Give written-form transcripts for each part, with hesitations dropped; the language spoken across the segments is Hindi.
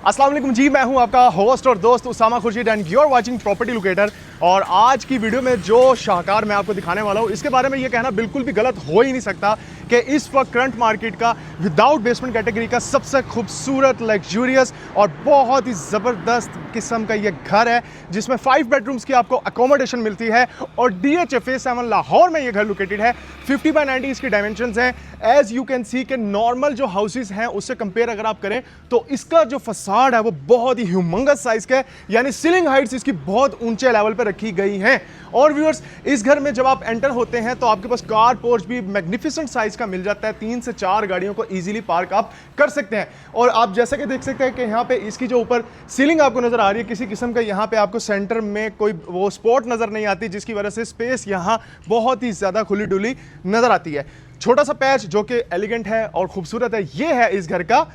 अस्सलाम वालेकुम जी, मैं हूं आपका होस्ट और दोस्त Usama Khurshid and you are watching property locator. और आज की वीडियो में जो शाहकार मैं आपको दिखाने वाला हूं, इसके बारे में ये कहना बिल्कुल भी गलत हो ही नहीं सकता कि इस वक्त करंट मार्केट का विदाउट बेसमेंट कैटेगरी का सबसे खूबसूरत, लग्जूरियस और बहुत ही ज़बरदस्त किस्म का ये घर है, जिसमें 5 बेडरूम्स की आपको अकोमोडेशन मिलती है। और DH Phase 7 लाहौर में ये घर लोकेटेड है। 50 बाय 90 इसकी डायमेंशंस हैं। एज यू कैन सी के नॉर्मल जो हाउसेस हैं उससे कंपेयर अगर आप करें तो इसका जो फसाड है वो बहुत ही ह्यूमंगस साइज का है, यानी सीलिंग हाइट्स इसकी बहुत ऊंचे लेवल पर रखी गई हैं। और व्यूअर्स, इस घर में जब आप एंटर होते हैं तो आपके पास कार पोर्च भी मैग्निफिसेंट साइज का मिल जाता है। 3 से 4 गाड़ियों को इजीली पार्क आप कर सकते हैं। और आप जैसा कि देख सकते हैं कि यहाँ पे इसकी जो ऊपर सीलिंग आपको नजर आ रही है, किसी किस्म का यहाँ पे आपको सेंटर में कोई वो स्पॉट नजर नहीं आती, जिसकी वजह से स्पेस यहाँ बहुत ही ज्यादा खुली डुली नजर आती है। छोटा सा पैच जो कि एलिगेंट है और खूबसूरत है, ये है इस घर का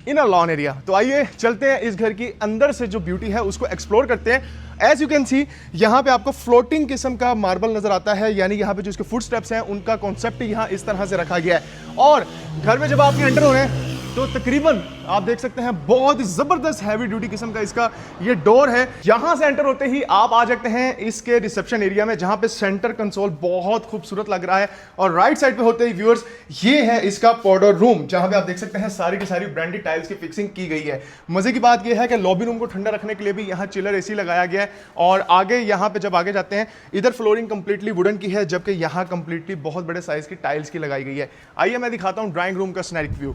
इनर लॉन एरिया। तो आइए चलते हैं इस घर की अंदर से जो ब्यूटी है उसको एक्सप्लोर करते हैं। एज यू कैन सी यहाँ पे आपको फ्लोटिंग किस्म का मार्बल नजर आता है, यानी यहाँ पे जो इसके फुट स्टेप्स हैं उनका कॉन्सेप्ट यहाँ इस तरह से रखा गया है। और घर में जब आप एंटर हो रहे हैं तो तकरीबन आप देख सकते हैं बहुत ही जबरदस्त हैवी ड्यूटी किस्म का इसका ये डोर है। यहां से एंटर होते ही आप आ जाते हैं इसके रिसेप्शन एरिया में, जहां पे सेंटर कंसोल बहुत खूबसूरत लग रहा है। और राइट साइड पे होते ही व्यूअर्स, ये है इसका पाउडर रूम, जहां पे आप देख सकते हैं सारी की सारी ब्रांडेड टाइल्स की फिक्सिंग की गई है। मजे की बात यह है कि लॉबी रूम को ठंडा रखने के लिए भी यहाँ चिलर AC लगाया गया है। और आगे यहाँ पे जब आगे जाते हैं, इधर फ्लोरिंग कंप्लीटली वुडन की है, जबकि यहाँ कंप्लीटली बहुत बड़े साइज की टाइल्स की लगाई गई है। आइए मैं दिखाता हूँ ड्राइंग रूम का स्नैरिक व्यू।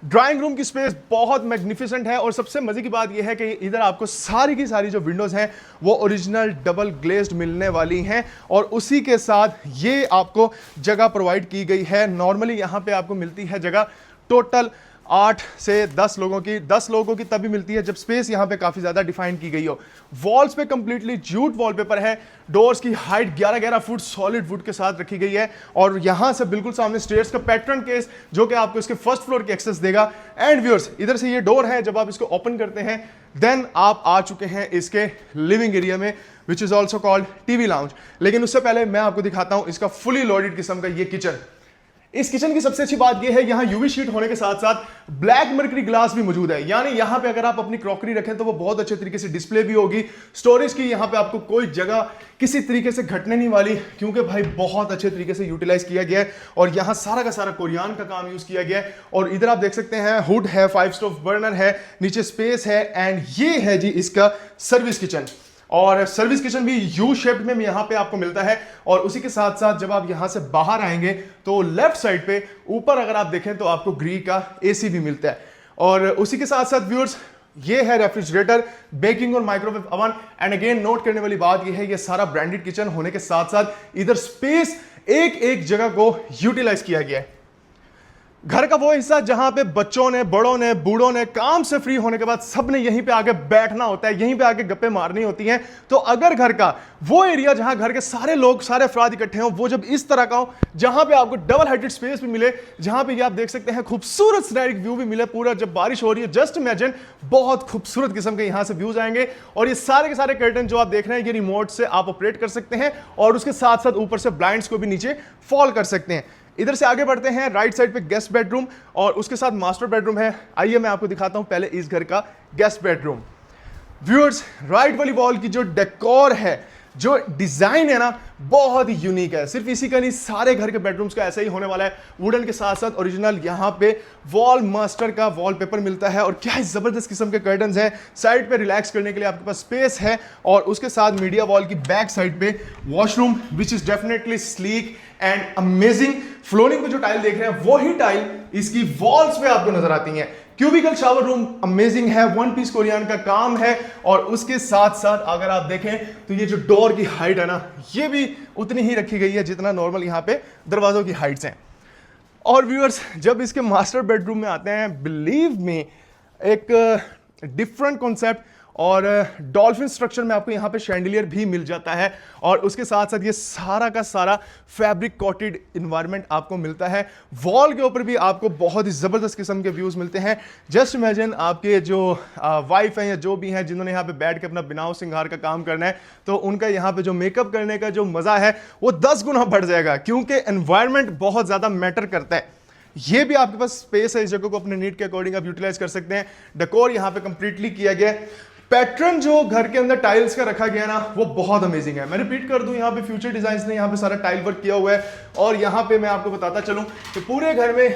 ड्राइंग रूम की स्पेस बहुत मैग्निफिसेंट है। और सबसे मजे की बात यह है कि इधर आपको सारी की सारी जो विंडोज हैं वो ओरिजिनल डबल ग्लेज्ड मिलने वाली हैं। और उसी के साथ ये आपको जगह प्रोवाइड की गई है। नॉर्मली यहाँ पे आपको मिलती है जगह टोटल 8 से 10 लोगों की तभी मिलती है जब स्पेस यहाँ पे काफी ज्यादा डिफाइन की गई हो। वॉल्स पे कंप्लीटली जूट वॉलपेपर है। डोर्स की हाइट 11-11 फुट सॉलिड वुड के साथ रखी गई है। और यहां से बिल्कुल सामने स्टेयर्स का पैटर्न केस जो कि आपको इसके फर्स्ट फ्लोर की एक्सेस देगा। एंड व्यूअर्स, इधर से ये डोर है, जब आप इसको ओपन करते हैं देन आप आ चुके हैं इसके लिविंग एरिया में, which is also called TV lounge. लेकिन उससे पहले मैं आपको दिखाता हूं इसका फुली लोडेड किस्म का ये किचन। इस किचन की सबसे अच्छी बात यह है, यहां यूवी शीट होने के साथ साथ ब्लैक मर्करी ग्लास भी मौजूद है, यानी यहां पे अगर आप अपनी क्रॉकरी रखें तो वो बहुत अच्छे तरीके से डिस्प्ले भी होगी। स्टोरेज की यहां पे आपको कोई जगह किसी तरीके से घटने नहीं वाली, क्योंकि भाई बहुत अच्छे तरीके से यूटिलाइज किया गया है। और यहां सारा का सारा कोरियान का काम यूज किया गया है। और इधर आप देख सकते हैं हुड है, 5 स्टोव बर्नर है, नीचे स्पेस है। एंड ये है जी इसका सर्विस किचन। और सर्विस किचन भी यू शेप में यहां पे आपको मिलता है। और उसी के साथ साथ जब आप यहां से बाहर आएंगे तो लेफ्ट साइड पे ऊपर अगर आप देखें तो आपको ग्री का AC भी मिलता है। और उसी के साथ साथ व्यूअर्स, ये है रेफ्रिजरेटर, बेकिंग और microwave oven. And again note करने वाली बात यह है, ये सारा ब्रांडेड किचन होने के साथ साथ इधर स्पेस एक जगह को यूटिलाइज किया गया है। घर का वो हिस्सा जहां पे बच्चों ने, बड़ों ने, बूढ़ों ने काम से फ्री होने के बाद सब ने यहीं पे आके बैठना होता है, यहीं पे आके गप्पे मारनी होती हैं। तो अगर घर का वो एरिया जहां घर के सारे लोग, सारे अफराद इकट्ठे हों, वो जब इस तरह का हो, जहां पे आपको डबल हाइटेड स्पेस भी मिले, जहां पे ये आप देख सकते हैं खूबसूरत सिनेरिक व्यू भी मिले पूरा, जब बारिश हो रही है, जस्ट इमेजिन बहुत खूबसूरत किस्म के यहां से व्यूज आएंगे। और ये सारे के सारे कर्टन जो आप देख रहे हैं, ये रिमोट से आप ऑपरेट कर सकते हैं और उसके साथ साथ ऊपर से ब्लाइंड्स को भी नीचे फॉल कर सकते हैं। इधर से आगे बढ़ते हैं, राइट साइड पे गेस्ट बेडरूम और उसके साथ मास्टर बेडरूम है। आइए मैं आपको दिखाता हूं पहले इस घर का गेस्ट बेडरूम। व्यूअर्स, राइट वाली वॉल की जो डेकोर है, जो डिजाइन है ना, बहुत ही यूनिक है। सिर्फ इसी का नहीं, सारे घर के बेडरूम्स का ऐसा ही होने वाला है। वुडन के साथ साथ ओरिजिनल यहाँ पे वॉल मास्टर का वॉलपेपर मिलता है। और क्या जबरदस्त किस्म के कर्टन्स हैं। साइड पे रिलैक्स करने के लिए आपके पास स्पेस है। और उसके साथ मीडिया वॉल की बैक साइड पे washroom, which is definitely sleek and amazing. Flooring पे जो टाइल देख रहे हैं वही टाइल इसकी वॉल्स पे आपको नजर आती हैं। क्यूबिकल शावर रूम अमेजिंग है, 1 पीस कोरियान का काम है। और उसके साथ साथ अगर आप देखें तो ये जो डोर की हाइट है ना, ये भी उतनी ही रखी गई है जितना नॉर्मल यहाँ पे दरवाजों की हाइट्स हैं। और व्यूअर्स, जब इसके मास्टर बेडरूम में आते हैं, बिलीव मी, एक डिफरेंट कॉन्सेप्ट और डॉल्फिन स्ट्रक्चर में आपको यहाँ पे शैंडिलियर भी मिल जाता है। और उसके साथ साथ ये सारा का सारा फैब्रिक कोटेड इन्वायरमेंट आपको मिलता है। वॉल के ऊपर भी आपको बहुत ही ज़बरदस्त किस्म के व्यूज़ मिलते हैं। जस्ट इमेजिन आपके जो वाइफ हैं या जो भी हैं जिन्होंने यहाँ पे बैठ के अपना बिनाव सिंगार का काम करना है, तो उनका यहाँ पे जो मेकअप करने का जो मज़ा है वो 10 गुना बढ़ जाएगा, क्योंकि एनवायरनमेंट बहुत ज़्यादा मैटर करता है। ये भी आपके पास स्पेस है, इस जगह को अपने नीड के अकॉर्डिंग आप यूटिलाइज कर सकते हैं। डेकोर यहाँ पे कंप्लीटली किया गया है। पैटर्न जो घर के अंदर टाइल्स का रखा गया ना वो बहुत अमेजिंग है। मैं रिपीट कर दूं, यहाँ पे फ्यूचर डिजाइन्स ने यहाँ पे सारा टाइल वर्क किया हुआ है। और यहाँ पे मैं आपको बताता चलूं कि पूरे घर में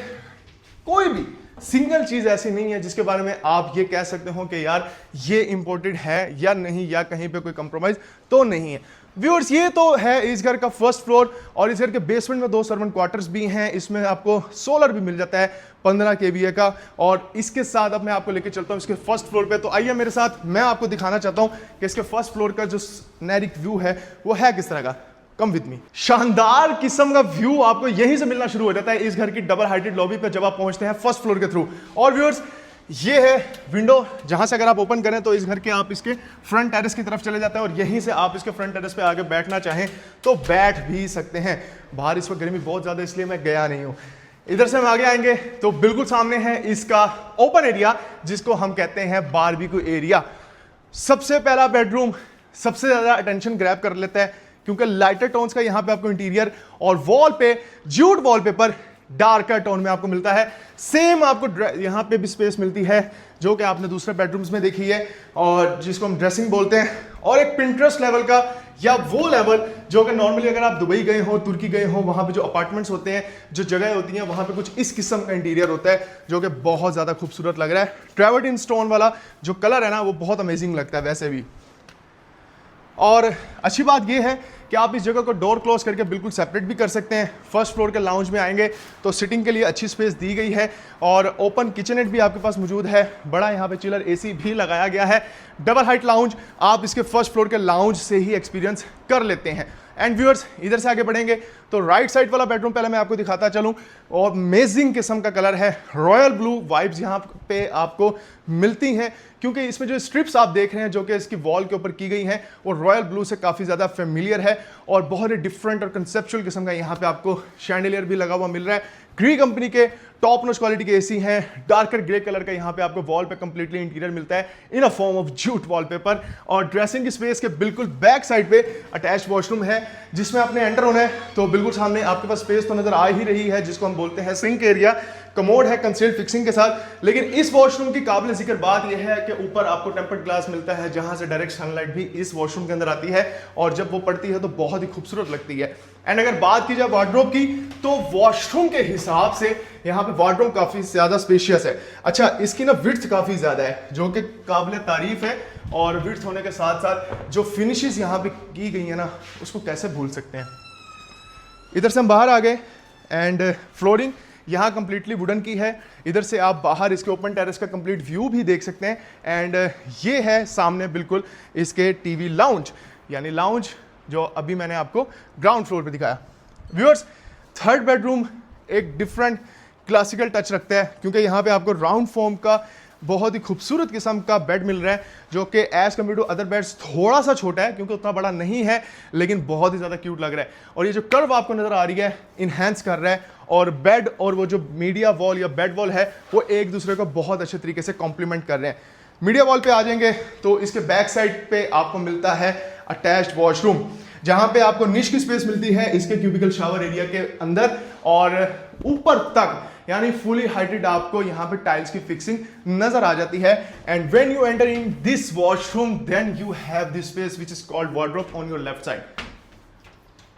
कोई भी सिंगल चीज ऐसी नहीं है जिसके बारे में आप ये कह सकते हो कि यार ये इंपोर्टेड है या नहीं, या कहीं पे कोई कंप्रोमाइज तो नहीं है। व्यूअर्स, ये तो है इस घर का फर्स्ट फ्लोर, और इस घर के बेसमेंट में 2 सर्वेंट क्वार्टर्स भी हैं। इसमें आपको सोलर भी मिल जाता है 15 kVA का। और इसके साथ अब मैं आपको लेके चलता हूँ इसके फर्स्ट फ्लोर पे। तो आइए मेरे साथ, मैं आपको दिखाना चाहता हूँ कि इसके फर्स्ट फ्लोर का जो नैरिक व्यू है वो है किस तरह का। Come with me. शानदार किस्म का व्यू आपको यहीं से मिलना शुरू हो जाता है इस घर की डबल हाइटेड लॉबी पे जब आप पहुंचते हैं फर्स्ट फ्लोर के थ्रू। और व्यूअर्स, ये है विंडो, जहां से अगर आप ओपन करें तो इस घर के आप इसके फ्रंट टेरेस की तरफ चले जाते हैं, और यहीं से आप इसके फ्रंट टेरेस पे आके बैठना चाहें तो बैठ भी सकते हैं। बाहर इस वक्त गर्मी बहुत ज्यादा इसलिए मैं गया नहीं हूं। इधर से हम आगे आएंगे तो बिल्कुल सामने है इसका ओपन एरिया, जिसको हम कहते हैं बारबेक्यू एरिया। सबसे पहला बेडरूम सबसे ज्यादा अटेंशन ग्रैब कर लेता है, क्योंकि लाइटर टोन्स का यहाँ पे आपको इंटीरियर, और वॉल पे ज्यूट वॉलपेपर डार्कर टोन में आपको मिलता है। सेम आपको यहाँ पे भी स्पेस मिलती है जो कि आपने दूसरे बेडरूम्स में देखी है, और जिसको हम ड्रेसिंग बोलते हैं। और एक पिंटरेस्ट लेवल का, या वो लेवल जो कि नॉर्मली अगर आप दुबई गए हो, तुर्की गए हो, वहां पे जो अपार्टमेंट्स होते हैं, जो जगह होती हैं, वहां पे कुछ इस किस्म का इंटीरियर होता है जो कि बहुत ज्यादा खूबसूरत लग रहा है। ट्रेवर्टिन स्टोन वाला जो कलर है ना वो बहुत अमेजिंग लगता है वैसे भी। और अच्छी बात यह है कि आप इस जगह को डोर क्लोज करके बिल्कुल सेपरेट भी कर सकते हैं। फर्स्ट फ्लोर के लाउंज में आएंगे तो सिटिंग के लिए अच्छी स्पेस दी गई है, और ओपन किचननेट भी आपके पास मौजूद है। बड़ा यहाँ पे चिलर एसी भी लगाया गया है। डबल हाइट लाउंज आप इसके फर्स्ट फ्लोर के लाउंज से ही एक्सपीरियंस कर लेते हैं। एंड व्यूअर्स, इधर से आगे बढ़ेंगे तो राइट साइड वाला बेडरूम पहले मैं आपको दिखाता चलूं, और अमेजिंग किस्म का कलर है। रॉयल ब्लू वाइब्स यहाँ पे आपको मिलती हैं, क्योंकि इसमें जो स्ट्रिप्स आप देख रहे हैं जो कि इसकी वॉल के ऊपर की गई हैं वो रॉयल ब्लू से काफ़ी ज़्यादा फेमिलियर है, और बहुत ही डिफरेंट और कंसेप्चुअल किस्म का यहाँ पे आपको शैंडिलियर भी लगा हुआ मिल रहा है। ग्री कंपनी के टॉप नॉच क्वालिटी के एसी हैं। डार्कर ग्रे कलर का यहाँ पे आपको वॉल पे कंप्लीटली इंटीरियर मिलता है in a form of jute wallpaper. और ड्रेसिंग की स्पेस के बिल्कुल बैक साइड पे अटैच वॉशरूम है, जिसमें आपने एंटर होना है तो बिल्कुल सामने आपके पास स्पेस तो नजर आ ही रही है, जिसको हम बोलते हैं सिंक एरिया। कमोड है कंसील्ड फिक्सिंग के साथ। लेकिन इस वॉशरूम की काबिल जिक्र बात यह है कि ऊपर आपको टेम्पर्ड ग्लास मिलता है, जहां से डायरेक्ट सनलाइट भी इस वॉशरूम के अंदर आती है, और जब वो पड़ती है तो बहुत ही खूबसूरत लगती है। एंड अगर बात की जाए वार्डरोब की, तो वॉशरूम के हिसाब से यहाँ पे वार्डरोब काफी ज्यादा स्पेशियस है। अच्छा, इसकी ना विड्थ काफी ज्यादा है जो कि काबिल तारीफ है, और विड्थ होने के साथ साथ जो फिनिशेस यहाँ पे की गई है ना उसको कैसे भूल सकते हैं। इधर से हम बाहर आ गए, एंड फ्लोरिंग यहाँ कंप्लीटली वुडन की है। इधर से आप बाहर इसके ओपन टेरेस का कंप्लीट व्यू भी देख सकते हैं। एंड ये है सामने बिल्कुल इसके टीवी लाउंज, यानी लाउंज जो अभी मैंने आपको ग्राउंड फ्लोर पे दिखाया। व्यूअर्स, थर्ड बेडरूम एक डिफरेंट क्लासिकल टच रखता है, क्योंकि यहाँ पे आपको राउंड फॉर्म का बहुत ही खूबसूरत किस्म का बेड मिल रहा है, जो कि as compare to other beds थोड़ा सा छोटा है, क्योंकि उतना बड़ा नहीं है, लेकिन बहुत ही ज़्यादा क्यूट लग रहा है। और ये जो कर्व आपको नज़र आ रही है इन्हेंस कर रहा है, और बेड और वो जो मीडिया वॉल या बेड वॉल है वो एक दूसरे को बहुत अच्छे तरीके से कॉम्प्लीमेंट कर रहे हैं। मीडिया वॉल पे आ जाएंगे तो इसके बैक साइड पे आपको मिलता है अटैच्ड वॉशरूम, जहां पे आपको निश की स्पेस मिलती है इसके क्यूबिकल शावर एरिया के अंदर, और ऊपर तक यानी फुली हाइटेड आपको यहाँ पे टाइल्स की फिक्सिंग नजर आ जाती है। And when you enter in this washroom then you have this space which is called wardrobe on your left side.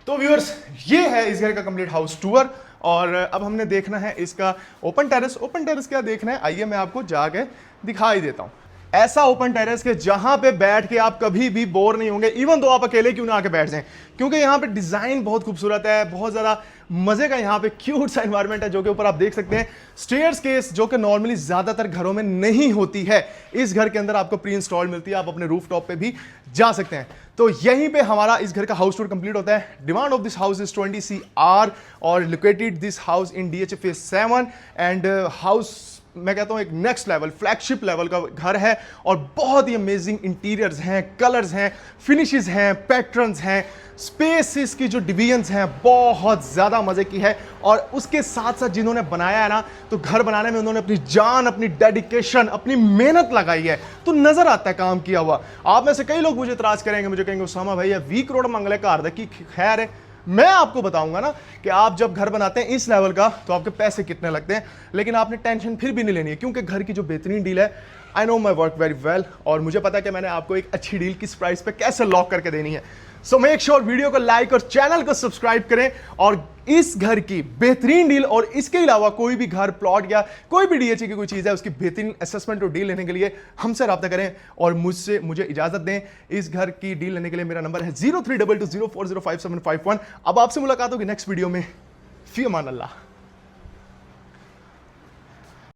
तो व्यूअर्स, ये है इस घर का कंप्लीट हाउस टूर, और अब हमने देखना है इसका ओपन टेरेस। ओपन टेरेस क्या देखना है, आइए मैं आपको जाके दिखाई देता हूं। ऐसा ओपन टेरेस के जहां पे बैठ के आप कभी भी बोर नहीं होंगे, इवन तो आप अकेले क्यों ना आके बैठ जाएं, क्योंकि यहाँ पे डिजाइन बहुत खूबसूरत है, बहुत ज्यादा मजे का यहाँ पे क्यूट सा एनवायरनमेंट है, जो कि ऊपर आप देख सकते हैं स्टेयर्स केस, जो कि नॉर्मली ज्यादातर घरों में नहीं होती है, इस घर के अंदर आपको प्री इंस्टॉल मिलती है। आप अपने रूफ टॉप पे भी जा सकते हैं। तो यहीं पे हमारा इस घर का हाउस टूर कंप्लीट होता है। Demand of this house is 20 CR, और located this house in DH phase 7, and house मैं कहता हूं एक नेक्स्ट लेवल फ्लैगशिप लेवल का घर है, और बहुत ही अमेजिंग इंटीरियर्स हैं, कलर्स हैं, फिनिशेस हैं, पैटर्न्स हैं, स्पेसेस की जो डिवीजन्स हैं बहुत ज़्यादा मज़े की है। और उसके साथ साथ जिन्होंने बनाया है ना, तो घर बनाने में उन्होंने अपनी जान, अपनी डेडिकेशन, अपनी मेहनत लगाई है, तो नज़र आता है काम किया हुआ। आप में से कई लोग मुझे इतराज़ करेंगे, मुझे कहेंगे उसामा भैया 20 करोड़ मंगले कार की खैर है, मैं आपको बताऊंगा ना कि आप जब घर बनाते हैं इस लेवल का तो आपके पैसे कितने लगते हैं, लेकिन आपने टेंशन फिर भी नहीं लेनी है क्योंकि घर की जो बेहतरीन डील है, I know my work very well, और मुझे पता है कि मैंने आपको एक अच्छी डील किस प्राइस पे कैसे लॉक करके देनी है। सो मेक श्योर वीडियो को लाइक और चैनल को सब्सक्राइब करें, और इस घर की बेहतरीन डील और इसके अलावा कोई भी घर, प्लॉट या कोई भी डीएचए की कोई चीज़ है उसकी बेहतरीन असेसमेंट और डील लेने के लिए हमसे रब्ता करें और मुझे इजाजत दें। इस घर की डील लेने के लिए मेरा नंबर है 0322040571। अब आपसे मुलाकात होगी नेक्स्ट वीडियो में। फी अमान अल्लाह।